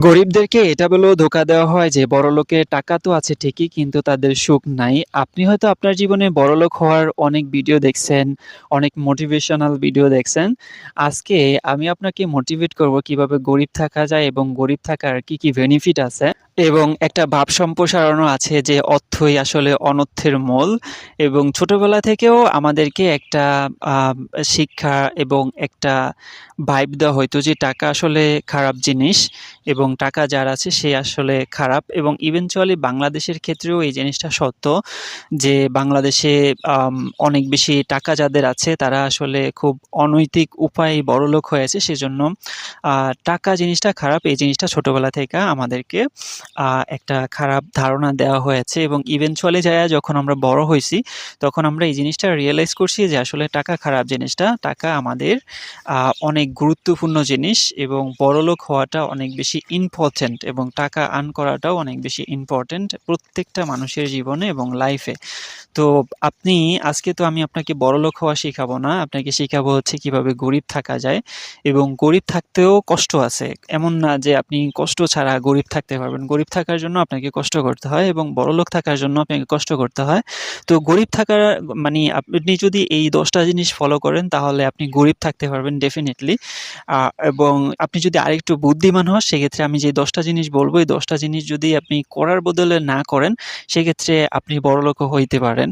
গরিবদেরকে এটা বলেও ধোঁকা দেওয়া হয় যে বড়লোকের টাকা তো আছে ঠিকই কিন্তু তাদের সুখ নাই। আপনি হয়তো আপনার জীবনে বড়লোক হওয়ার অনেক ভিডিও দেখছেন, অনেক মোটিভেশনাল ভিডিও দেখছেন। আজকে আমি আপনাকে মোটিভেট করব কিভাবে গরিব থাকা যায় এবং গরিব থাকার কি বেনিফিট আছে এবং একটা ভাব সম্প্রসারণও আছে যে অর্থই আসলে অনর্থের মূল। এবং ছোটবেলা থেকেও আমাদেরকে একটা শিক্ষা এবং একটা ভাইব দেওয়া হইতো যে টাকা আসলে খারাপ জিনিস এবং টাকা যার আছে সে আসলে খারাপ। এবং ইভেনচুয়ালি বাংলাদেশের ক্ষেত্রেও এই জিনিসটা সত্য যে বাংলাদেশে অনেক বেশি টাকা যাদের আছে তারা আসলে খুব অনৈতিক উপায়ে বড়লোক হয়েছে। সেজন্য টাকা জিনিসটা খারাপ, এই জিনিসটা ছোটবেলা থেকে আমাদেরকে একটা খারাপ ধারণা দেওয়া হয়েছে এবং ইভেনচুয়ালি যায়া যখন আমরা বড় হইছি তখন আমরা এই জিনিসটা রিয়ালাইজ করছি যে আসলে টাকা খারাপ জিনিসটা। টাকা আমাদের অনেক গুরুত্বপূর্ণ জিনিস এবং বড়লোক হওয়াটা অনেক বেশি ইম্পর্টেন্ট এবং টাকা আর্ন করাটাও অনেক বেশি ইম্পর্টেন্ট প্রত্যেকটা মানুষের জীবনে এবং লাইফে। তো আপনি আজকে তো আমি আপনাকে বড়লোক হওয়া শিখাবো না, আপনাকে শিখাবো হচ্ছে কিভাবে গরিব থাকা যায়। এবং গরিব থাকতেও কষ্ট আছে, এমন না যে আপনি কষ্ট ছাড়া গরিব থাকতে পারবেন। গরিব থাকার জন্য আপনাকে কষ্ট করতে হয় এবং বড়লোক থাকার জন্য আপনাকে কষ্ট করতে হয়। তো গরিব থাকার মানে আপনি যদি এই 10টা জিনিস ফলো করেন তাহলে আপনি গরিব থাকতে পারবেন ডেফিনিটলি। এবং আপনি যদি আরেকটু বুদ্ধিমান হন সেক্ষেত্রে আমি যে 10টা জিনিস বলবো এই 10টা জিনিস যদি আপনি করার বদলে না করেন সেক্ষেত্রে আপনি বড়লোকও হইতে পারেন।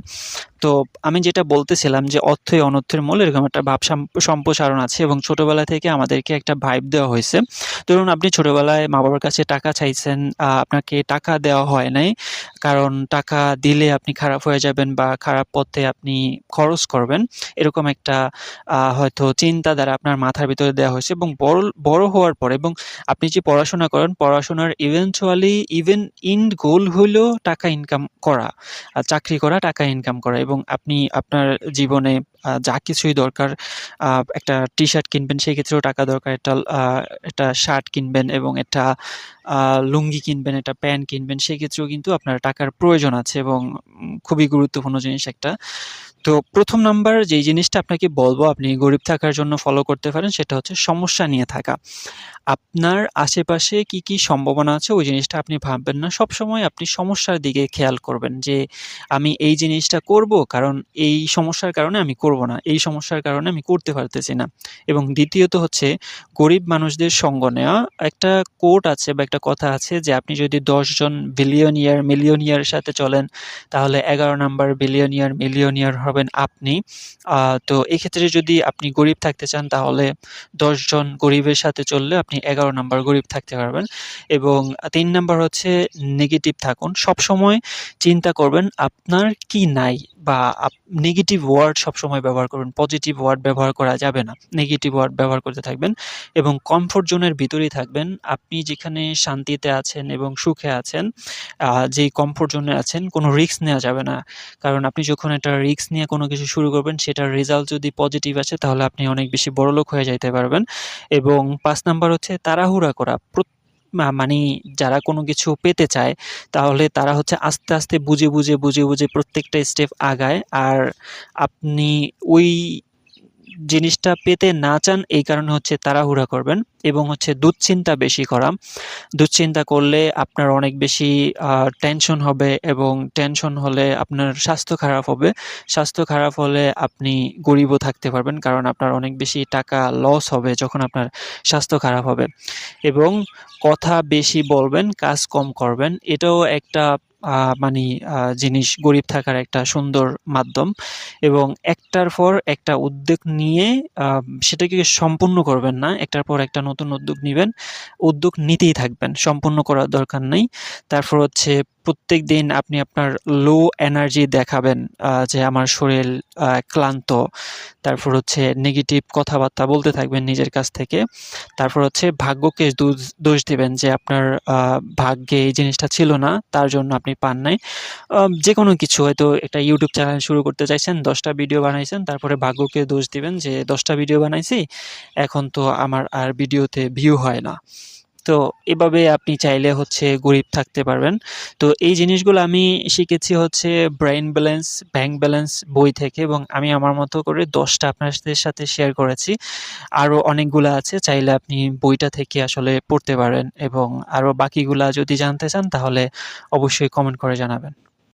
তো আমি যেটা বলতেছিলাম যে অর্থই অনর্থের মূল, এরকম একটা ভাব সম্প্রসারণ আছে এবং ছোটবেলা থেকে আমাদেরকে একটা ভাইব দেওয়া হয়েছে। ধরুন আপনি ছোটবেলায় মা বাবার কাছে টাকা চাইছেন, আপনাকে টাকা দেওয়া হয় নাই কারণ টাকা দিলে আপনি খারাপ হয়ে যাবেন বা খারাপ পথে আপনি খরচ করবেন, এরকম একটা হয়তো চিন্তাধারা আপনার মাথার ভিতরে দেওয়া হয়েছে। এবং বড় হওয়ার পরে এবং আপনি যে পড়াশোনা করেন পড়াশোনার ইভেন ইন্ড গোল হইলো টাকা ইনকাম করা, চাকরি করা, টাকা ইনকাম করা। এবং আপনি আপনার জীবনে যা কিছুই দরকার, একটা টি-শার্ট কিনবেন সেক্ষেত্রেও টাকা দরকার, একটা শার্ট কিনবেন এবং একটা লুঙ্গি কিনবেন, একটা প্যান্ট কিনবেন সেক্ষেত্রেও কিন্তু আপনার টাকার প্রয়োজন আছে এবং খুবই গুরুত্বপূর্ণ জিনিস একটা। তো ১ম নাম্বার যেই জিনিসটা আপনাকে বলব আপনি গরিব থাকার জন্য ফলো করতে পারেন সেটা হচ্ছে সমস্যা নিয়ে থাকা। আপনার আশেপাশে কি সম্ভাবনা আছে ওই জিনিসটা আপনি ভাববেন না। সবসময় আপনি সমস্যার দিকে খেয়াল করবেন যে আমি এই জিনিসটা করব কারণ এই সমস্যার কারণে আমি করব না। এই সমস্যার কারণে আমি করতে পারতেছি না। এবং দ্বিতীয়ত হচ্ছে গরিব মানুষদের সঙ্গ নেওয়া। একটা কোট আছে বা একটা কথা আছে যে আপনি যদি ১০ জন মিলিয়নিয়ারের সাথে চলেন তাহলে ১১ নাম্বার মিলিয়নিয়ার হবেন আপনি। তো এক্ষেত্রে যদি আপনি গরিব থাকতে চান তাহলে ১০ জন গরিবের সাথে চললে আপনি ১১ নাম্বার গরিব থাকতে পারবেন। এবং ৩ নাম্বার হচ্ছে নেগেটিভ থাকুন। সবসময় চিন্তা করবেন আপনার কি নাই বা নেগেটিভ ওয়ার্ড সবসময় ব্যবহার করবেন। পজিটিভ ওয়ার্ড ব্যবহার করা যাবে না। নেগেটিভ ওয়ার্ড ব্যবহার করতে থাকবেন এবং কমফোর্ট জোনের ভিতরেই থাকবেন। আপনি যেখানে শান্তিতে আছেন এবং সুখে আছেন, যেই কমফোর্ট জোনে আছেন কোনো রিস্ক নেওয়া যাবে না। কারণ আপনি যখন একটা রিস্ক নিয়ে কোনো কিছু শুরু করবেন সেটার রেজাল্ট যদি পজিটিভ আসে তাহলে আপনি অনেক বেশি বড়লোক হয়ে যাইতে পারবেন। এবং ৫ নাম্বার হচ্ছে তাড়াহুড়া করা। মানি যারা কোনো কিছু পেতে চায় তাহলে তারা হচ্ছে আস্তে বুঝে প্রত্যেকটা স্টেপ আগায়। আর আপনি ওই জিনিসটা পেতে না চান এই কারণে হচ্ছে তাড়াহুড়া করবেন। এবং হচ্ছে দুশ্চিন্তা বেশি করা। দুশ্চিন্তা করলে আপনার অনেক বেশি টেনশন হবে এবং টেনশন হলে আপনার স্বাস্থ্য খারাপ হবে। স্বাস্থ্য খারাপ হলে আপনি গরিবও থাকতে পারবেন কারণ আপনার অনেক বেশি টাকা লস হবে যখন আপনার স্বাস্থ্য খারাপ হবে। এবং কথা বেশি বলবেন, কাজ কম করবেন। এটাও একটা মানি জিনিস গরিব থাকার একটা সুন্দর মাধ্যম। এবং একটার পর একটা উদ্যোগ নিয়ে সেটাকে সম্পূর্ণ করবেন না। একটার পর একটা নতুন উদ্যোগ নিবেন। উদ্যোগ নিতেই থাকবেন। সম্পূর্ণ করার দরকার নেই। তারপর হচ্ছে প্রত্যেকদিন আপনি আপনার লো এনার্জি দেখাবেন, যে আমার শরীর ক্লান্ত। তারপর হচ্ছে নেগেটিভ কথাবার্তা বলতে থাকবেন নিজের কাছ থেকে। তারপর হচ্ছে ভাগ্যকে দোষ দিবেন যে আপনার ভাগ্যে এই জিনিসটা ছিল না, তার জন্য আপনি পান নাই। যেকোনো কিছু হয়তো একটা YouTube চ্যানেল শুরু করতে চাইছেন, ১০ টা ভিডিও বানাইছেন, তারপরে ভাগ্যকে দোষ দিবেন যে ১০ টা ভিডিও বানাইছি, এখন তো আমার আর ভিডিওতে ভিউ হয় না। তো এভাবে আপনি চাইলে হচ্ছে গরিব থাকতে পারবেন। তো এই জিনিসগুলো আমি শিখেছি হচ্ছে ব্রেইন ব্যালেন্স, ব্যাংক ব্যালেন্স বই থেকে এবং আমি আমার মতো করে ১০ টা আপনাদের সাথে শেয়ার করেছি। আরো অনেকগুলা আছে, চাইলে আপনি বইটা থেকে আসলে পড়তে পারেন এবং আরো বাকিগুলা যদি জানতে চান তাহলে অবশ্যই কমেন্ট করে জানাবেন।